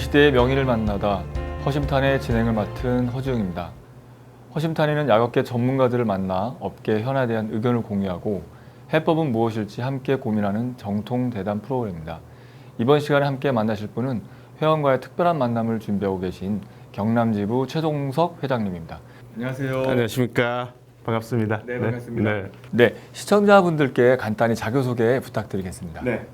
시대의 명인을 만나다 허심탄회 진행을 맡은 허지웅입니다. 허심탄회는 약업계 전문가들을 만나 업계 현안에 대한 의견을 공유하고 해법은 무엇일지 함께 고민하는 정통 대담 프로그램입니다. 이번 시간에 함께 만나실 분은 회원과의 특별한 만남을 준비하고 계신 경남지부 최종석 회장님입니다. 안녕하세요. 안녕하십니까. 반갑습니다. 네, 반갑습니다. 네, 시청자분들께 간단히 자기소개 부탁드리겠습니다. 네.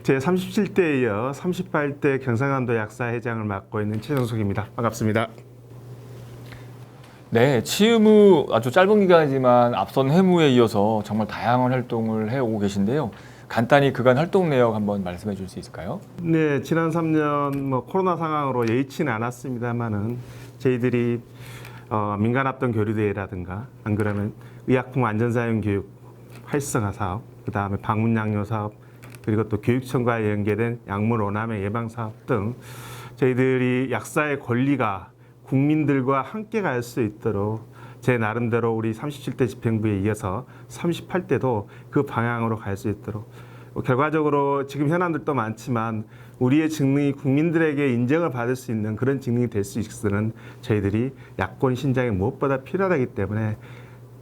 제 37대에 이어 38대 경상남도 약사회장을 맡고 있는 최정석입니다. 반갑습니다. 네, 취임 후 아주 짧은 기간이지만 앞선 회무에 이어서 정말 다양한 활동을 해오고 계신데요. 간단히 그간 활동 내역 한번 말씀해 줄 수 있을까요? 네, 지난 3년 코로나 상황으로 여의치는 않았습니다만은 저희들이 민간 합동 교류대회라든가 안 그러면 의약품 안전사용 교육 활성화 사업, 그다음에 방문 양료 사업, 그리고 또 교육청과 연계된 약물 오남의 예방 사업 등 저희들이 약사의 권리가 국민들과 함께 갈 수 있도록 제 나름대로 우리 37대 집행부에 이어서 38대도 그 방향으로 갈 수 있도록 결과적으로 지금 현안들도 많지만 우리의 직능이 국민들에게 인정을 받을 수 있는 그런 직능이 될 수 있으는 저희들이 약권 신장이 무엇보다 필요하기 때문에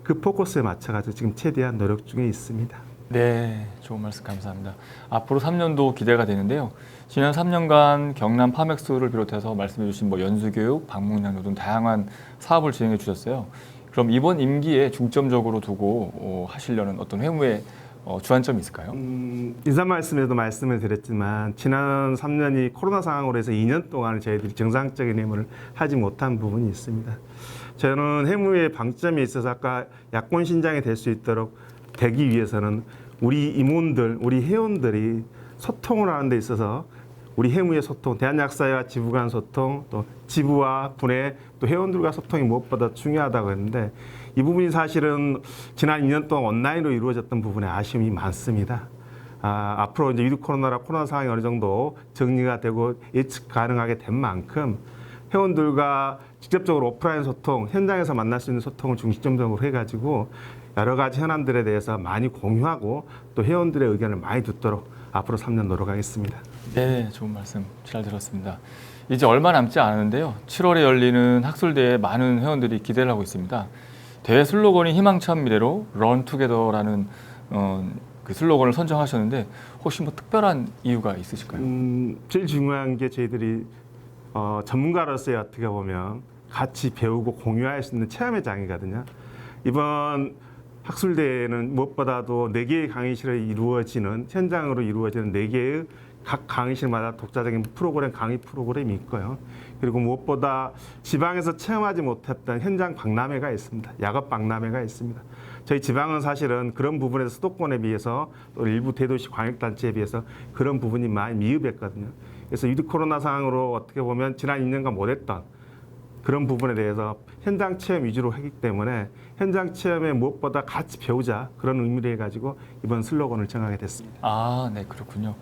그 포커스에 맞춰가지고 지금 최대한 노력 중에 있습니다. 네, 좋은 말씀 감사합니다. 앞으로 3년도 기대가 되는데요. 지난 3년간 경남 파맥스를 비롯해서 말씀해 주신 연수교육, 방문양료 등 다양한 사업을 진행해 주셨어요. 그럼 이번 임기에 중점적으로 두고 하시려는 어떤 회무의 주안점이 있을까요? 인사 말씀에도 말씀을 드렸지만 지난 3년이 코로나 상황으로 해서 2년 동안 저희들이 정상적인 회무를 하지 못한 부분이 있습니다. 저는 회무의 방점에 있어서 아까 약권 신장이 될 수 있도록 되기 위해서는 우리 임원들, 우리 회원들이 소통을 하는 데 있어서 우리 회무의 소통, 대한약사회와 지부 간 소통, 또 지부와 분회, 또 회원들과 소통이 무엇보다 중요하다고 했는데 이 부분이 사실은 지난 2년 동안 온라인으로 이루어졌던 부분에 아쉬움이 많습니다. 앞으로 이제 위드 코로나라 코로나 상황이 어느 정도 정리가 되고 예측 가능하게 된 만큼 회원들과 직접적으로 오프라인 소통, 현장에서 만날 수 있는 소통을 중심적으로 해가지고 여러 가지 현안들에 대해서 많이 공유하고 또 회원들의 의견을 많이 듣도록 앞으로 3년 노력하겠습니다. 네, 좋은 말씀 잘 들었습니다. 이제 얼마 남지 않았는데요. 7월에 열리는 학술대회에 많은 회원들이 기대를 하고 있습니다. 대회 슬로건이 희망찬 미래로 런투게더라는 그 슬로건을 선정하셨는데 혹시 특별한 이유가 있으실까요? 제일 중요한 게 저희들이 전문가로서의 어떻게 보면 같이 배우고 공유할 수 있는 체험의 장이거든요. 이번 학술대회는 무엇보다도 4개의 강의실에 이루어지는 현장으로 이루어지는 4개의 각 강의실마다 독자적인 프로그램, 강의 프로그램이 있고요. 그리고 무엇보다 지방에서 체험하지 못했던 현장 박람회가 있습니다. 약업 박람회가 있습니다. 저희 지방은 사실은 그런 부분에서 수도권에 비해서 또 일부 대도시 광역단체에 비해서 그런 부분이 많이 미흡했거든요. 그래서 위드 코로나 상황으로 어떻게 보면 지난 2년간 못했던 그런 부분에 대해서 현장 체험 위주로 하기 때문에 현장 체험에 무엇보다 같이 배우자 그런 의미를 해가지고 이번 슬로건을 정하게 됐습니다. 아, 네, 그렇군요.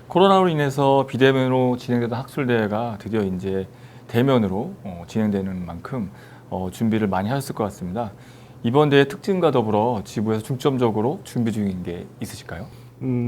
코로나로 인해서 비대면으로 진행되던 학술대회가 드디어 이제 대면으로 진행되는 만큼 준비를 많이 하셨을 것 같습니다. 이번 대회 특징과 더불어 지부에서 중점적으로 준비 중인 게 있으실까요?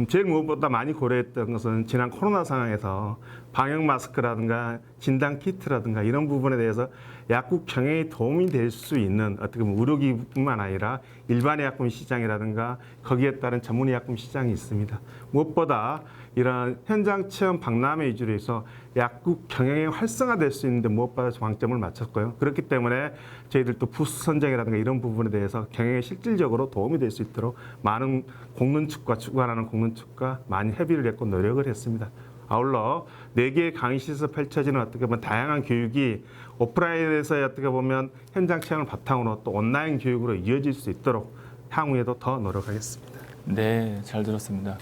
제일 무엇보다 많이 고려했던 것은 지난 코로나 상황에서 방역 마스크라든가 진단 키트라든가 이런 부분에 대해서 약국 경영에 도움이 될 수 있는 어떻게 보면 의료기뿐만 아니라 일반 의약품 시장이라든가 거기에 따른 전문 의약품 시장이 있습니다. 무엇보다 이런 현장 체험 박람회 위주로 해서 약국 경영이 활성화될 수 있는데 무엇보다 방점을 맞췄고요. 그렇기 때문에 저희들도 부스 선정이라든가 이런 부분에 대해서 경영에 실질적으로 도움이 될 수 있도록 많은 공론 측과 주관하는 공론 측과 많이 협의를 했고 노력을 했습니다. 아울러 4개의 강의실에서 펼쳐지는 어떻게 보면 다양한 교육이 오프라인에서의 어떻게 보면 현장 체험을 바탕으로 또 온라인 교육으로 이어질 수 있도록 향후에도 더 노력하겠습니다. 네, 잘 들었습니다.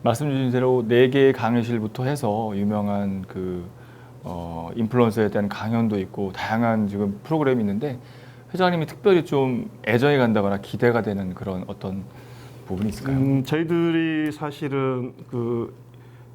말씀 주신 대로 4개의 강의실부터 해서 유명한 인플루언서에 대한 강연도 있고 다양한 지금 프로그램이 있는데 회장님이 특별히 좀 애정이 간다거나 기대가 되는 그런 어떤 부분이 있을까요? 저희들이 사실은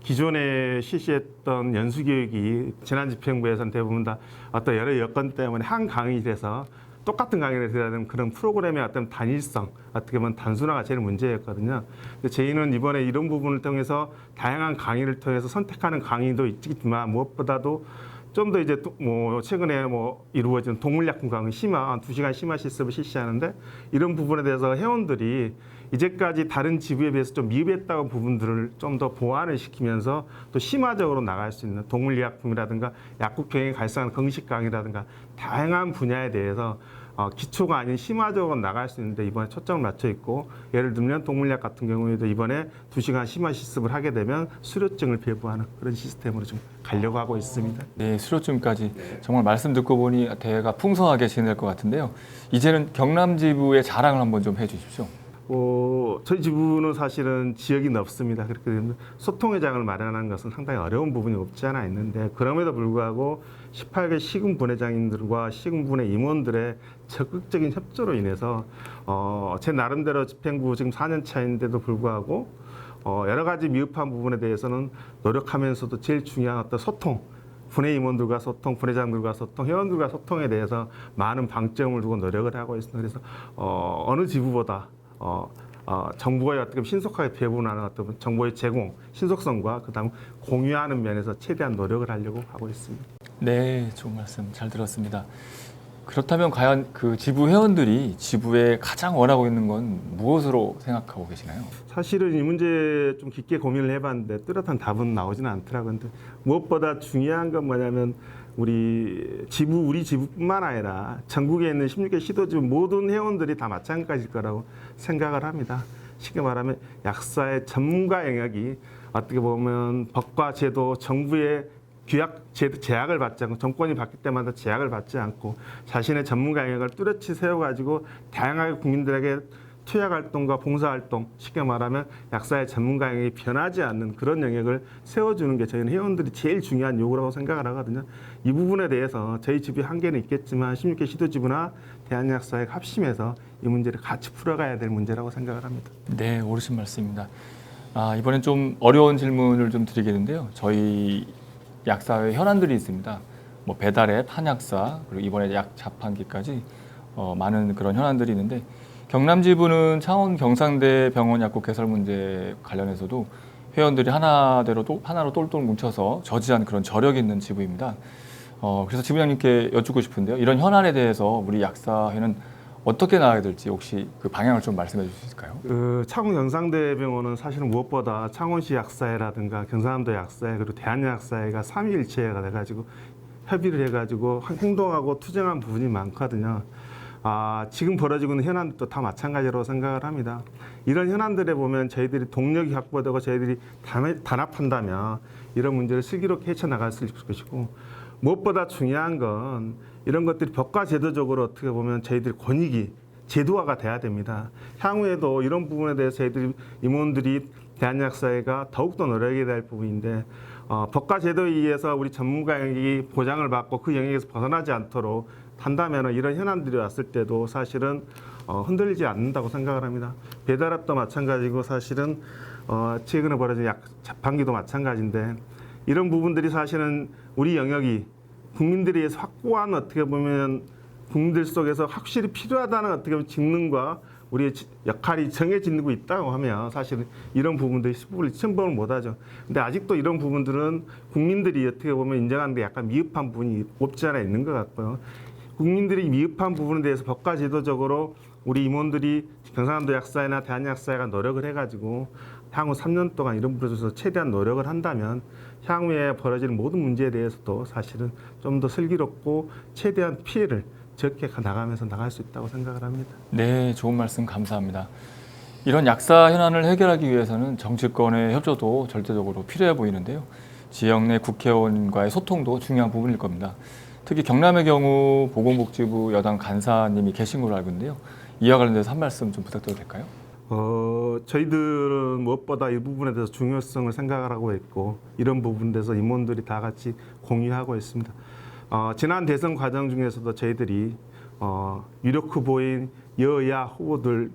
기존에 실시했던 연수교육이 지난 집행부에서는 대부분 다 어떤 여러 여건 때문에 한 강의실에서 똑같은 강의를 들어야 되는 그런 프로그램의 어떤 단일성, 어떻게 보면 단순화가 제일 문제였거든요. 근데 저희는 이번에 이런 부분을 통해서 다양한 강의를 통해서 선택하는 강의도 있지만 무엇보다도 좀 더 이제 뭐 최근에 뭐 이루어진 동물약품 강의 심화 2시간 심화 실습을 실시하는데 이런 부분에 대해서 회원들이 이제까지 다른 지부에 비해서 좀 미흡했다는 부분들을 좀 더 보완을 시키면서 또 심화적으로 나갈 수 있는 동물의약품이라든가 약국 병행 갈성하는 건식 강의라든가 다양한 분야에 대해서 기초가 아닌 심화적으로 나갈 수 있는데 이번에 초점을 맞춰 있고, 예를 들면 동물약 같은 경우에도 이번에 2시간 심화 실습을 하게 되면 수료증을 배부하는 그런 시스템으로 좀 가려고 하고 있습니다. 네, 수료증까지 정말 말씀 듣고 보니 대회가 풍성하게 진행될 것 같은데요. 이제는 경남 지부의 자랑을 한번 좀 해주십시오. 저희 지부는 사실은 지역이 넓습니다. 그렇게 되면 소통의 장을 마련하는 것은 상당히 어려운 부분이 없지 않아 있는데, 그럼에도 불구하고 18개 시군 분회장님들과 시군 분회 임원들의 적극적인 협조로 인해서 제 나름대로 집행부 지금 4년 차인데도 불구하고 여러 가지 미흡한 부분에 대해서는 노력하면서도 제일 중요한 어떤 소통, 분회 임원들과 소통, 분회장들과 소통, 회원들과 소통에 대해서 많은 방점을 두고 노력을 하고 있습니다. 그래서 어느 지부보다 정보의 어떻게 신속하게 배분하는 어떤 정보의 제공, 신속성과 그다음 공유하는 면에서 최대한 노력을 하려고 하고 있습니다. 네, 좋은 말씀 잘 들었습니다. 그렇다면 과연 그 지부 회원들이 지부에 가장 원하고 있는 건 무엇으로 생각하고 계시나요? 사실은 이 문제 좀 깊게 고민을 해봤는데 뚜렷한 답은 나오지는 않더라고요. 근데 무엇보다 중요한 건 뭐냐면 우리 지부뿐만 아니라 전국에 있는 16개 시도지부 모든 회원들이 다 마찬가지일 거라고 생각을 합니다. 쉽게 말하면 약사의 전문가 영역이 어떻게 보면 법과 제도, 정부의 제약을 받지 않고, 정권이 바뀔 때마다 제약을 받지 않고 자신의 전문가 영역을 뚜렷이 세워가지고 다양하게 국민들에게 투약활동과 봉사활동, 쉽게 말하면 약사의 전문가 영역이 변하지 않는 그런 영역을 세워주는 게 저희는 회원들이 제일 중요한 요구라고 생각을 하거든요. 이 부분에 대해서 저희 지부의 한계는 있겠지만 16개 시도지부나 대한약사회가 합심해서 이 문제를 같이 풀어가야 될 문제라고 생각을 합니다. 네, 옳으신 말씀입니다. 이번엔 좀 어려운 질문을 좀 드리겠는데요. 저희 약사회 현안들이 있습니다. 뭐 배달앱, 한약사, 그리고 이번에 약 자판기까지 많은 그런 현안들이 있는데, 경남 지부는 창원 경상대 병원 약국 개설 문제 관련해서도 회원들이 하나로 똘똘 뭉쳐서 저지한 그런 저력이 있는 지부입니다. 그래서 지부장님께 여쭙고 싶은데요. 이런 현안에 대해서 우리 약사회는 어떻게 나가야 될지 혹시 그 방향을 좀 말씀해 주실 수 있을까요? 창원 경상대병원은 사실은 무엇보다 창원시 약사회라든가 경상남도 약사회 그리고 대한약사회가 삼위일체가 돼가지고 협의를 해가지고 행동하고 투쟁한 부분이 많거든요. 지금 벌어지고 있는 현안도 다 마찬가지라고 생각을 합니다. 이런 현안들에 보면 저희들이 동력이 확보되고 저희들이 단합한다면 이런 문제를 슬기롭게 헤쳐나갈 수 있을 것이고, 무엇보다 중요한 건 이런 것들이 법과 제도적으로 어떻게 보면 저희들 권익이 제도화가 돼야 됩니다. 향후에도 이런 부분에 대해서 저희들 임원들이 대한약사회가 더욱더 노력해야 될 부분인데, 법과 제도에 의해서 우리 전문가 영역이 보장을 받고 그 영역에서 벗어나지 않도록 한다면 이런 현안들이 왔을 때도 사실은 흔들리지 않는다고 생각을 합니다. 배달앱도 마찬가지고 사실은 최근에 벌어진 약 자판기도 마찬가지인데, 이런 부분들이 사실은 우리 영역이 국민들에 의해서 확고한 어떻게 보면 국민들 속에서 확실히 필요하다는 어떻게 보면 직능과 우리의 역할이 정해지고 있다고 하면 사실은 이런 부분들이 수부를 첨벙을 못하죠. 근데 아직도 이런 부분들은 국민들이 어떻게 보면 인정하는데 약간 미흡한 부분이 없지 않아 있는 것 같고요. 국민들이 미흡한 부분에 대해서 법과 제도적으로 우리 임원들이 경상남도 약사회나 대한약사회가 노력을 해가지고 향후 3년 동안 이런 부분에 대해서 최대한 노력을 한다면 향후에 벌어지는 모든 문제에 대해서도 사실은 좀 더 슬기롭고 최대한 피해를 적게 나가면서 나갈 수 있다고 생각을 합니다. 네, 좋은 말씀 감사합니다. 이런 약사 현안을 해결하기 위해서는 정치권의 협조도 절대적으로 필요해 보이는데요. 지역 내 국회의원과의 소통도 중요한 부분일 겁니다. 특히 경남의 경우 보건복지부 여당 간사님이 계신 걸로 알고 있는데요. 이와 관련돼서 한 말씀 좀 부탁드려도 될까요? 저희들은 무엇보다 이 부분에 대해서 중요성을 생각을 하고 있고, 이런 부분에 대해서 임원들이 다 같이 공유하고 있습니다. 지난 대선 과정 중에서도 저희들이 유력 후보인 여야 후보들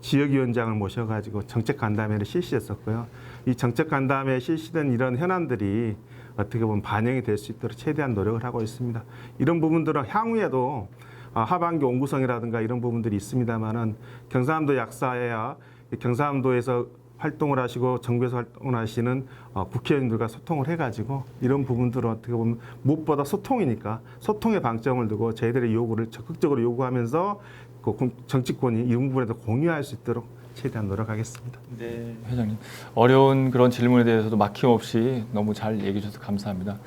지역위원장을 모셔가지고 정책간담회를 실시했었고요. 이 정책간담회에 실시된 이런 현안들이 어떻게 보면 반영이 될 수 있도록 최대한 노력을 하고 있습니다. 이런 부분들은 향후에도 하반기 온구성이라든가 이런 부분들이 있습니다만은 경상남도 약사회와 경상남도에서 활동을 하시고 정부에서 활동을 하시는 국회의원들과 소통을 해가지고 이런 부분들은 어떻게 보면 무엇보다 소통이니까 소통의 방점을 두고 저희들의 요구를 적극적으로 요구하면서 그 정치권이 이 부분에도 공유할 수 있도록 최대한 노력하겠습니다. 네, 회장님. 어려운 그런 질문에 대해서도 막힘없이 너무 잘 얘기해 주셔서 감사합니다.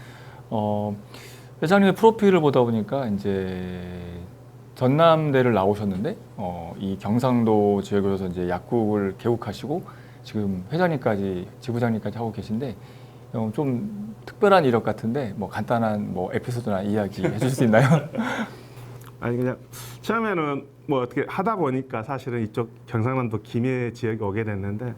회장님의 프로필을 보다 보니까 이제 전남대를 나오셨는데 이 경상도 지역에서 이제 약국을 개국하시고 지금 회장님까지 지부장님까지 하고 계신데 좀 특별한 이력 같은데 뭐 간단한 뭐 에피소드나 이야기 해주실 수 있나요? 아니 그냥 처음에는 뭐 어떻게 하다 보니까 사실은 이쪽 경상남도 김해 지역에 오게 됐는데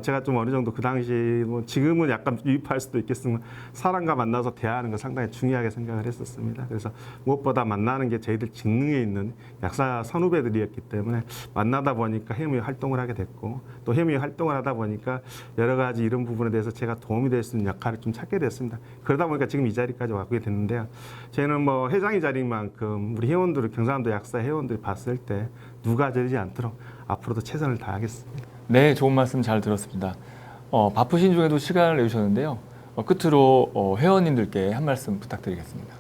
제가 좀 어느 정도 그 당시 뭐 지금은 약간 유입할 수도 있겠지만 사람과 만나서 대화하는 거 상당히 중요하게 생각을 했었습니다. 그래서 무엇보다 만나는 게 저희들 직능에 있는 약사 선후배들이었기 때문에 만나다 보니까 해무에 활동을 하게 됐고 또 해무에 활동을 하다 보니까 여러 가지 이런 부분에 대해서 제가 도움이 될 수 있는 역할을 좀 찾게 됐습니다. 그러다 보니까 지금 이 자리까지 왔게 됐는데요. 저희는 뭐 회장의 자리인 만큼 우리 회원들을 경상남도 약사 회원들이 봤을 때 누가 저리지 않도록 앞으로도 최선을 다하겠습니다. 네, 좋은 말씀 잘 들었습니다. 바쁘신 중에도 시간을 내주셨는데요. 끝으로 회원님들께 한 말씀 부탁드리겠습니다.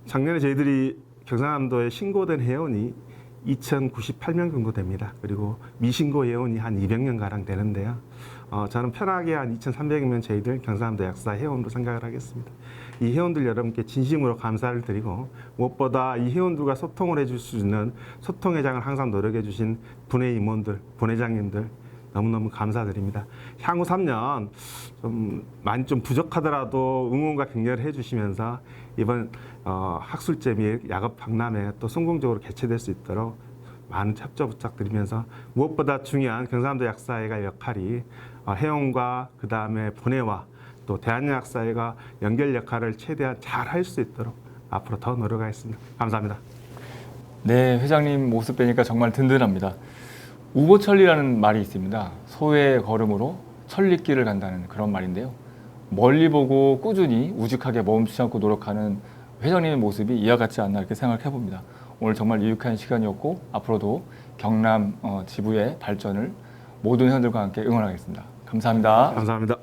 작년에 저희들이 경상남도에 신고된 회원이 2,098명 정도 됩니다. 그리고 미신고 회원이 한 200명 가량 되는데요. 저는 편하게 한 2,300명 저희들 경상남도 약사 회원으로 생각을 하겠습니다. 이 회원들 여러분께 진심으로 감사를 드리고 무엇보다 이 회원들과 소통을 해줄 수 있는 소통회장을 항상 노력해 주신 분회 임원들, 분회장님들 너무너무 감사드립니다. 향후 3년 좀 많이 좀 부족하더라도 응원과 격려를 해주시면서 이번 학술제 및 약업 박람회 또 성공적으로 개최될 수 있도록 많은 협조 부탁드리면서 무엇보다 중요한 경상남도 약사회가 역할이 회원과 그 다음에 분회와 또 대한약사회가 연결 역할을 최대한 잘 할 수 있도록 앞으로 더 노력하겠습니다. 감사합니다. 네, 회장님 모습 뵈니까 정말 든든합니다. 우보천리라는 말이 있습니다. 소의 걸음으로 천리길을 간다는 그런 말인데요. 멀리 보고 꾸준히 우직하게 멈추지 않고 노력하는 회장님의 모습이 이와 같지 않나 이렇게 생각해 봅니다. 오늘 정말 유익한 시간이었고 앞으로도 경남 지부의 발전을 모든 회원들과 함께 응원하겠습니다. 감사합니다. 감사합니다.